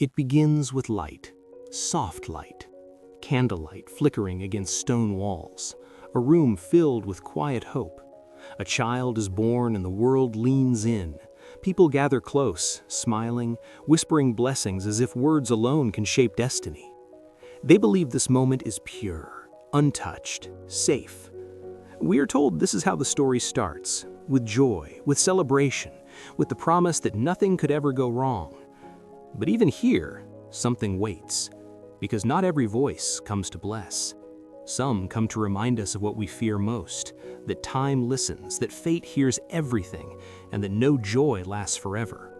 It begins with light, soft light, candlelight flickering against stone walls, a room filled with quiet hope. A child is born and the world leans in. People gather close, smiling, whispering blessings as if words alone can shape destiny. They believe this moment is pure, untouched, safe. We are told this is how the story starts, with joy, with celebration, with the promise that nothing could ever go wrong. But even here, something waits, because not every voice comes to bless. Some come to remind us of what we fear most, that time listens, that fate hears everything, and that no joy lasts forever.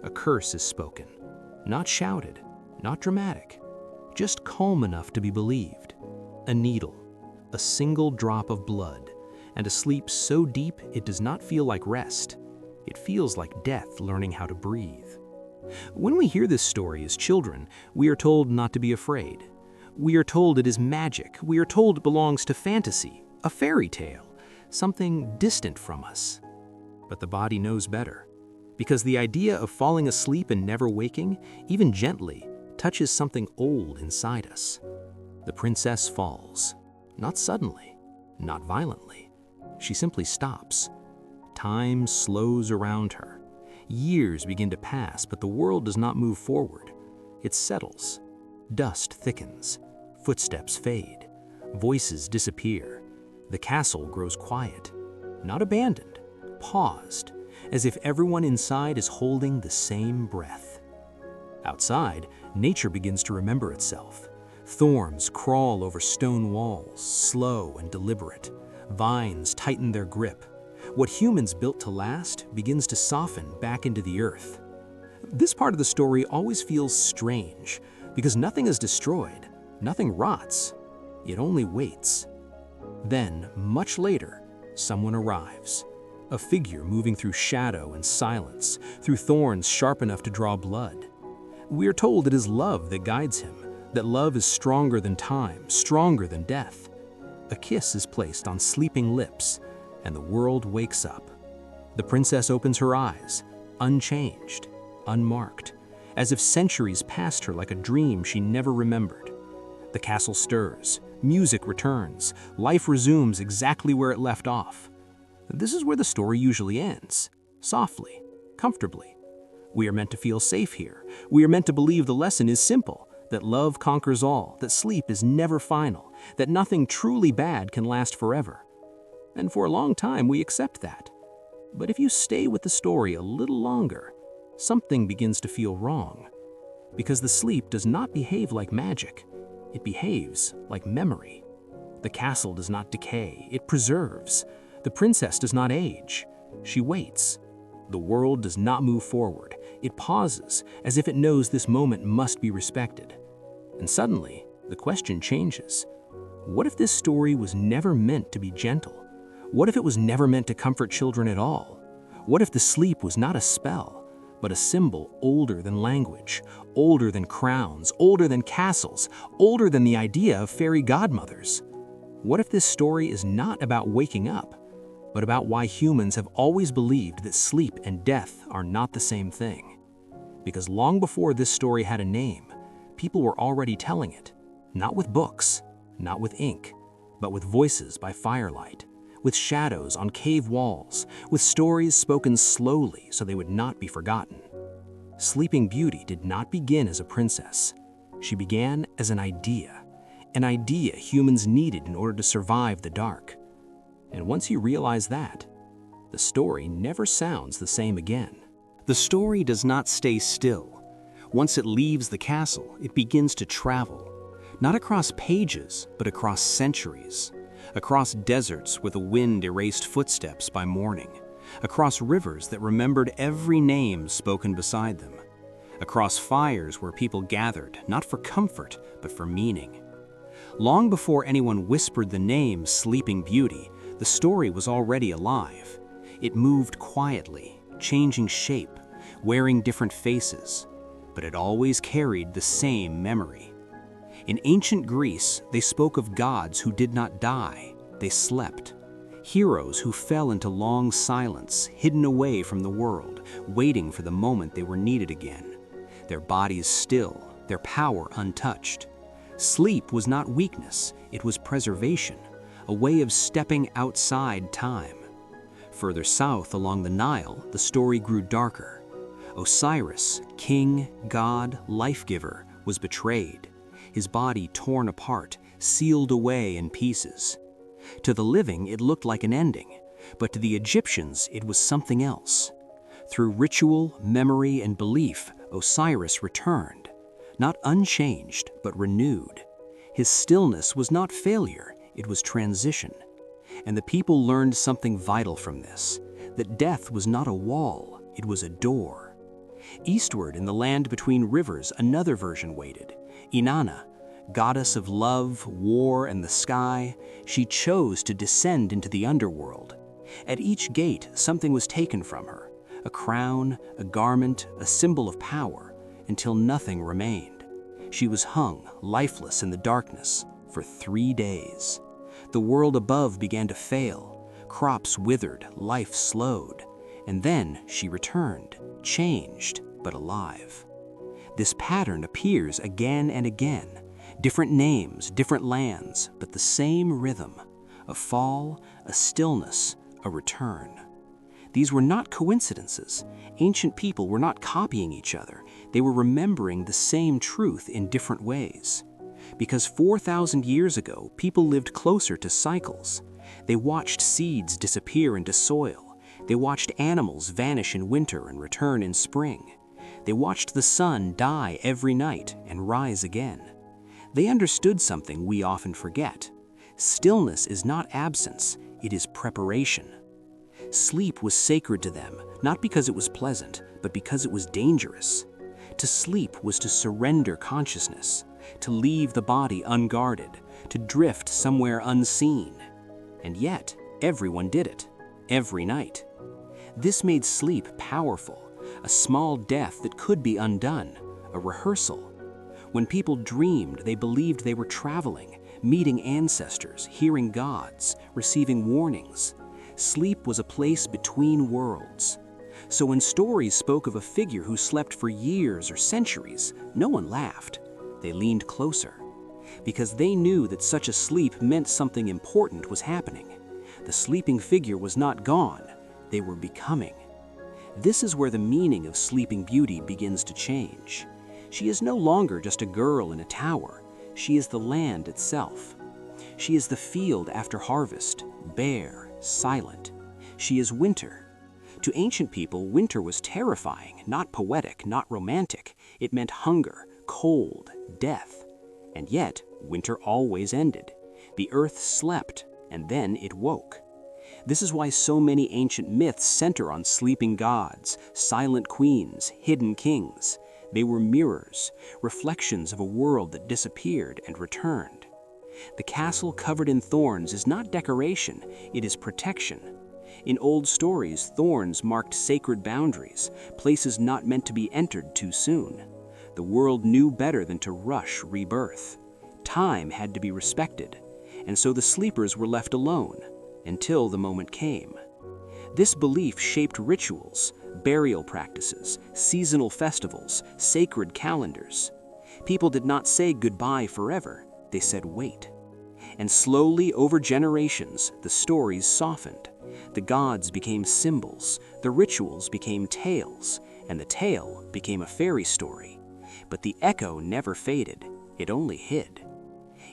A curse is spoken, not shouted, not dramatic, just calm enough to be believed. A needle, a single drop of blood, and a sleep so deep it does not feel like rest. It feels like death learning how to breathe. When we hear this story as children, we are told not to be afraid. We are told it is magic. We are told it belongs to fantasy, a fairy tale, something distant from us. But the body knows better, because the idea of falling asleep and never waking, even gently, touches something old inside us. The princess falls, not suddenly, not violently. She simply stops. Time slows around her. Years begin to pass, but the world does not move forward. It settles. Dust thickens. Footsteps fade. Voices disappear. The castle grows quiet. Not abandoned, paused, as if everyone inside is holding the same breath. Outside, nature begins to remember itself. Thorns crawl over stone walls, slow and deliberate. Vines tighten their grip. What humans built to last begins to soften back into the earth. This part of the story always feels strange, because nothing is destroyed, nothing rots, it only waits. Then, much later, someone arrives. A figure moving through shadow and silence, through thorns sharp enough to draw blood. We are told it is love that guides him, that love is stronger than time, stronger than death. A kiss is placed on sleeping lips, and the world wakes up. The princess opens her eyes, unchanged, unmarked, as if centuries passed her like a dream she never remembered. The castle stirs, music returns, life resumes exactly where it left off. This is where the story usually ends, softly, comfortably. We are meant to feel safe here. We are meant to believe the lesson is simple, that love conquers all, that sleep is never final, that nothing truly bad can last forever. And for a long time, we accept that. But if you stay with the story a little longer, something begins to feel wrong. Because the sleep does not behave like magic. It behaves like memory. The castle does not decay, it preserves. The princess does not age. She waits. The world does not move forward. It pauses, as if it knows this moment must be respected. And suddenly, the question changes. What if this story was never meant to be gentle? What if it was never meant to comfort children at all? What if the sleep was not a spell, but a symbol older than language, older than crowns, older than castles, older than the idea of fairy godmothers? What if this story is not about waking up, but about why humans have always believed that sleep and death are not the same thing? Because long before this story had a name, people were already telling it, not with books, not with ink, but with voices by firelight, with shadows on cave walls, with stories spoken slowly so they would not be forgotten. Sleeping Beauty did not begin as a princess. She began as an idea humans needed in order to survive the dark. And once you realize that, the story never sounds the same again. The story does not stay still. Once it leaves the castle, it begins to travel, not across pages, but across centuries. Across deserts where the wind erased footsteps by morning, across rivers that remembered every name spoken beside them, across fires where people gathered, not for comfort, but for meaning. Long before anyone whispered the name Sleeping Beauty, the story was already alive. It moved quietly, changing shape, wearing different faces, but it always carried the same memory. In ancient Greece, they spoke of gods who did not die, they slept. Heroes who fell into long silence, hidden away from the world, waiting for the moment they were needed again. their bodies still, their power untouched. Sleep was not weakness, it was preservation, a way of stepping outside time. Further south along the Nile, the story grew darker. Osiris, king, god, life-giver, was betrayed, his body torn apart, sealed away in pieces. To the living, it looked like an ending, but to the Egyptians, it was something else. Through ritual, memory, and belief, Osiris returned, not unchanged, but renewed. His stillness was not failure, it was transition. And the people learned something vital from this, that death was not a wall, it was a door. Eastward in the land between rivers, another version waited. Inanna, goddess of love, war, and the sky, she chose to descend into the underworld. At each gate, something was taken from her, a crown, a garment, a symbol of power, until nothing remained. She was hung, lifeless in the darkness, for 3 days. The world above began to fail, crops withered, life slowed, and then she returned, changed, but alive. This pattern appears again and again, different names, different lands, but the same rhythm, a fall, a stillness, a return. These were not coincidences. Ancient people were not copying each other. They were remembering the same truth in different ways. Because 4,000 years ago, people lived closer to cycles. They watched seeds disappear into soil. They watched animals vanish in winter and return in spring. They watched the sun die every night and rise again. They understood something we often forget. Stillness is not absence, it is preparation. Sleep was sacred to them, not because it was pleasant, but because it was dangerous. To sleep was to surrender consciousness, to leave the body unguarded, to drift somewhere unseen. And yet, everyone did it, every night. This made sleep powerful, a small death that could be undone, a rehearsal. When people dreamed, they believed they were traveling, meeting ancestors, hearing gods, receiving warnings. Sleep was a place between worlds. So when stories spoke of a figure who slept for years or centuries, no one laughed. They leaned closer, because they knew that such a sleep meant something important was happening. The sleeping figure was not gone, they were becoming. This is where the meaning of Sleeping Beauty begins to change. She is no longer just a girl in a tower, she is the land itself. She is the field after harvest, bare, silent. She is winter. To ancient people, winter was terrifying, not poetic, not romantic. It meant hunger, cold, death. And yet, winter always ended. The earth slept, and then it woke. This is why so many ancient myths center on sleeping gods, silent queens, hidden kings. They were mirrors, reflections of a world that disappeared and returned. The castle covered in thorns is not decoration, it is protection. In old stories, thorns marked sacred boundaries, places not meant to be entered too soon. The world knew better than to rush rebirth. Time had to be respected, and so the sleepers were left alone, until the moment came. This belief shaped rituals, burial practices, seasonal festivals, sacred calendars. People did not say goodbye forever, they said wait. And slowly, over generations, the stories softened. The gods became symbols, the rituals became tales, and the tale became a fairy story. But the echo never faded, it only hid.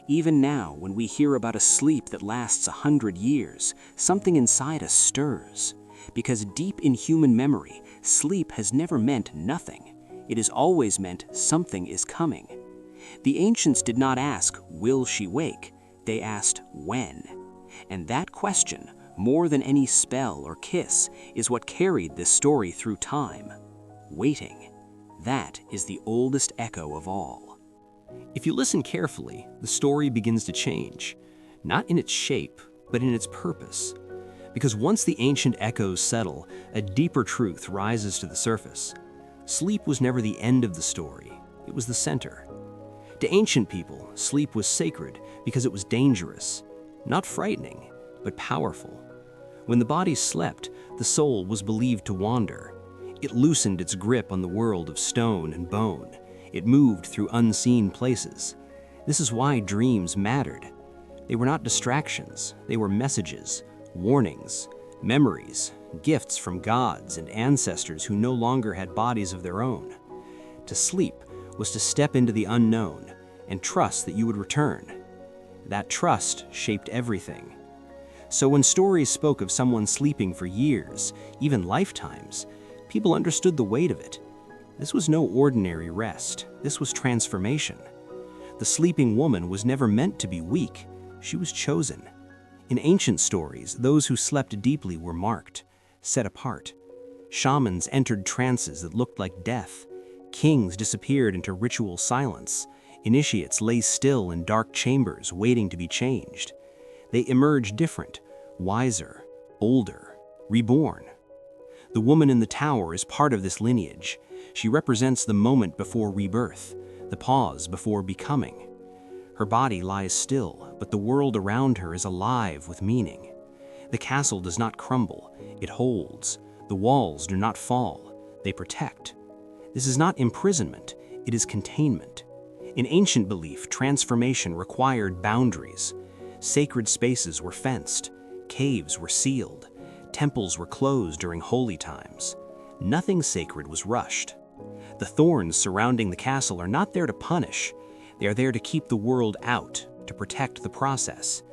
Even now, when we hear about a sleep that lasts 100 years, something inside us stirs. Because deep in human memory, sleep has never meant nothing. It has always meant something is coming. The ancients did not ask, will she wake? They asked, when? And that question, more than any spell or kiss, is what carried this story through time. Waiting. That is the oldest echo of all. If you listen carefully, the story begins to change, not in its shape, but in its purpose. Because once the ancient echoes settle, a deeper truth rises to the surface. Sleep was never the end of the story, it was the center. To ancient people, sleep was sacred because it was dangerous, not frightening, but powerful. When the body slept, the soul was believed to wander. It loosened its grip on the world of stone and bone. It moved through unseen places. This is why dreams mattered. They were not distractions, they were messages, warnings, memories, gifts from gods and ancestors who no longer had bodies of their own. To sleep was to step into the unknown and trust that you would return. That trust shaped everything. So when stories spoke of someone sleeping for years, even lifetimes, people understood the weight of it. This was no ordinary rest. This was transformation. The sleeping woman was never meant to be weak. She was chosen. In ancient stories, those who slept deeply were marked, set apart. Shamans entered trances that looked like death. Kings disappeared into ritual silence. Initiates lay still in dark chambers waiting to be changed. They emerged different, wiser, older, reborn. The woman in the tower is part of this lineage. She represents the moment before rebirth, the pause before becoming. Her body lies still, but the world around her is alive with meaning. The castle does not crumble, it holds. The walls do not fall, they protect. This is not imprisonment, it is containment. In ancient belief, transformation required boundaries. Sacred spaces were fenced, caves were sealed, temples were closed during holy times. Nothing sacred was rushed. The thorns surrounding the castle are not there to punish. They are there to keep the world out, to protect the process.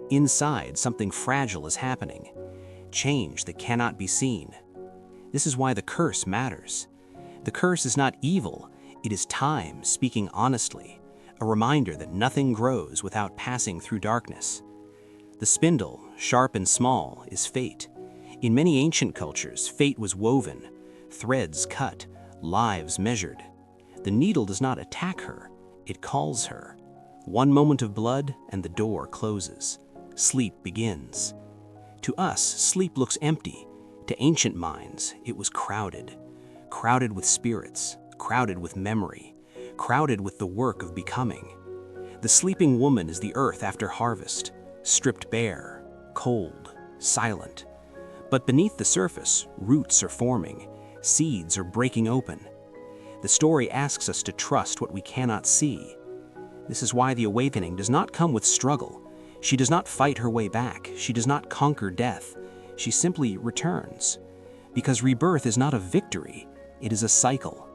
Inside, something fragile is happening. Change that cannot be seen. This is why the curse matters. The curse is not evil, it is time speaking honestly, a reminder that nothing grows without passing through darkness. The spindle, sharp and small, is fate. In many ancient cultures, fate was woven, threads cut, lives measured. The needle does not attack her, it calls her. One moment of blood and the door closes. Sleep begins. To us, sleep looks empty. To ancient minds, it was crowded. Crowded with spirits, crowded with memory, crowded with the work of becoming. The sleeping woman is the earth after harvest, stripped bare, cold, silent. But beneath the surface, roots are forming, seeds are breaking open. The story asks us to trust what we cannot see. This is why the awakening does not come with struggle. She does not fight her way back. She does not conquer death. She simply returns. Because rebirth is not a victory, it is a cycle.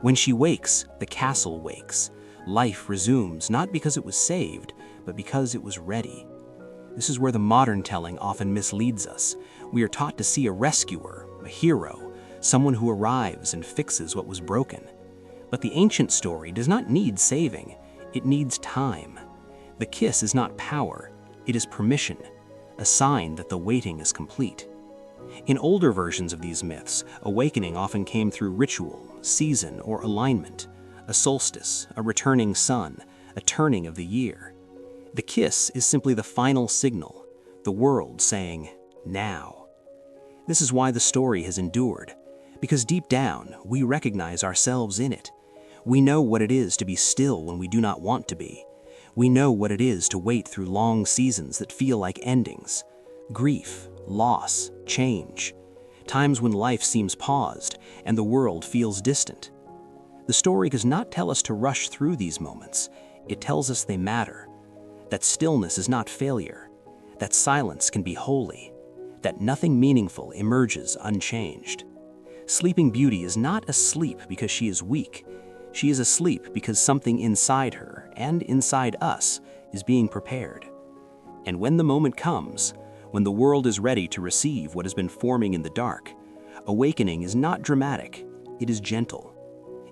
When she wakes, the castle wakes. Life resumes, not because it was saved, but because it was ready. This is where the modern telling often misleads us. We are taught to see a rescuer, a hero, someone who arrives and fixes what was broken. But the ancient story does not need saving, it needs time. The kiss is not power, it is permission, a sign that the waiting is complete. In older versions of these myths, awakening often came through ritual, season, or alignment, a solstice, a returning sun, a turning of the year. The kiss is simply the final signal, the world saying, now. This is why the story has endured, because deep down, we recognize ourselves in it. We know what it is to be still when we do not want to be. We know what it is to wait through long seasons that feel like endings. Grief, loss, change. Times when life seems paused and the world feels distant. The story does not tell us to rush through these moments. It tells us they matter. That stillness is not failure. That silence can be holy. That nothing meaningful emerges unchanged. Sleeping Beauty is not asleep because she is weak. She is asleep because something inside her and inside us is being prepared. And when the moment comes, when the world is ready to receive what has been forming in the dark, awakening is not dramatic, it is gentle.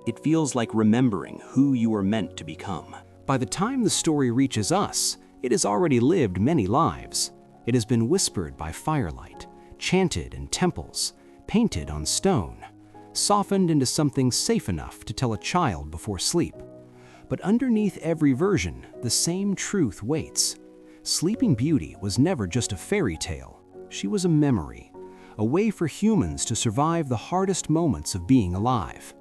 It feels like remembering who you were meant to become. By the time the story reaches us, it has already lived many lives. It has been whispered by firelight, chanted in temples, painted on stone, softened into something safe enough to tell a child before sleep. But underneath every version, the same truth waits. Sleeping Beauty was never just a fairy tale. She was a memory, a way for humans to survive the hardest moments of being alive.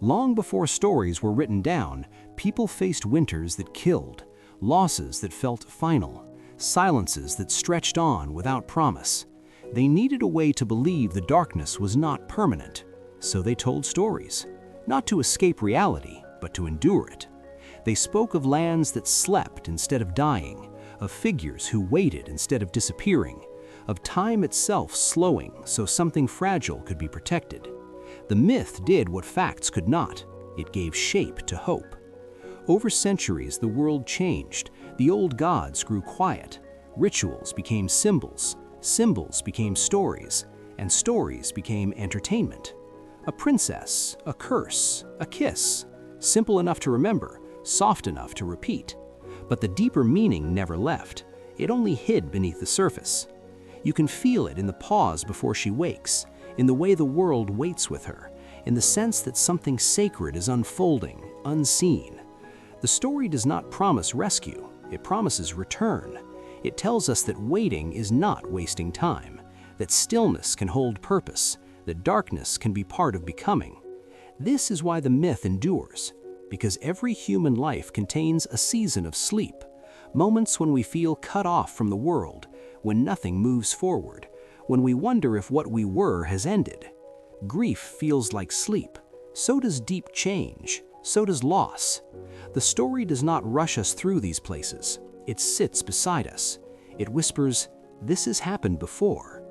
Long before stories were written down, people faced winters that killed, losses that felt final, silences that stretched on without promise. They needed a way to believe the darkness was not permanent. So they told stories, not to escape reality, but to endure it. They spoke of lands that slept instead of dying, of figures who waited instead of disappearing, of time itself slowing so something fragile could be protected. The myth did what facts could not. It gave shape to hope. Over centuries, the world changed. The old gods grew quiet. Rituals became symbols. Symbols became stories. And stories became entertainment. A princess, a curse, a kiss. Simple enough to remember, soft enough to repeat. But the deeper meaning never left. It only hid beneath the surface. You can feel it in the pause before she wakes, in the way the world waits with her, in the sense that something sacred is unfolding, unseen. The story does not promise rescue, it promises return. It tells us that waiting is not wasting time, that stillness can hold purpose, that darkness can be part of becoming. This is why the myth endures, because every human life contains a season of sleep, moments when we feel cut off from the world, when nothing moves forward, when we wonder if what we were has ended. Grief feels like sleep. So does deep change. So does loss. The story does not rush us through these places. It sits beside us. It whispers, "This has happened before."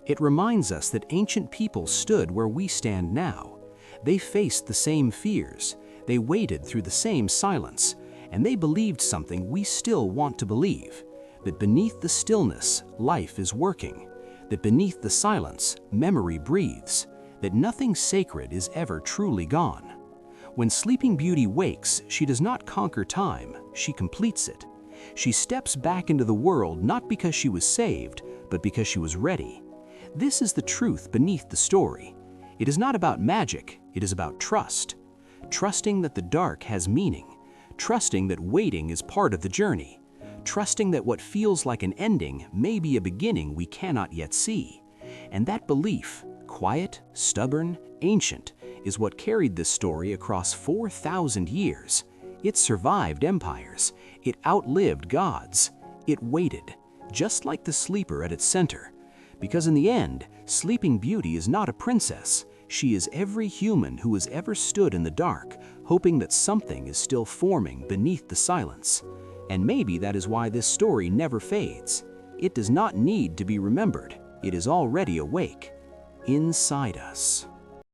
It reminds us that ancient people stood where we stand now. They faced the same fears. They waited through the same silence. And they believed something we still want to believe. That beneath the stillness, life is working. That beneath the silence, memory breathes. That nothing sacred is ever truly gone. When Sleeping Beauty wakes, she does not conquer time, she completes it. She steps back into the world not because she was saved, but because she was ready. This is the truth beneath the story. It is not about magic, it is about trust. Trusting that the dark has meaning. Trusting that waiting is part of the journey. Trusting that what feels like an ending may be a beginning we cannot yet see. And that belief, quiet, stubborn, ancient, is what carried this story across 4,000 years. It survived empires. It outlived gods. It waited, just like the sleeper at its center. Because in the end, Sleeping Beauty is not a princess. She is every human who has ever stood in the dark, hoping that something is still forming beneath the silence. And maybe that is why this story never fades. It does not need to be remembered. It is already awake, inside us.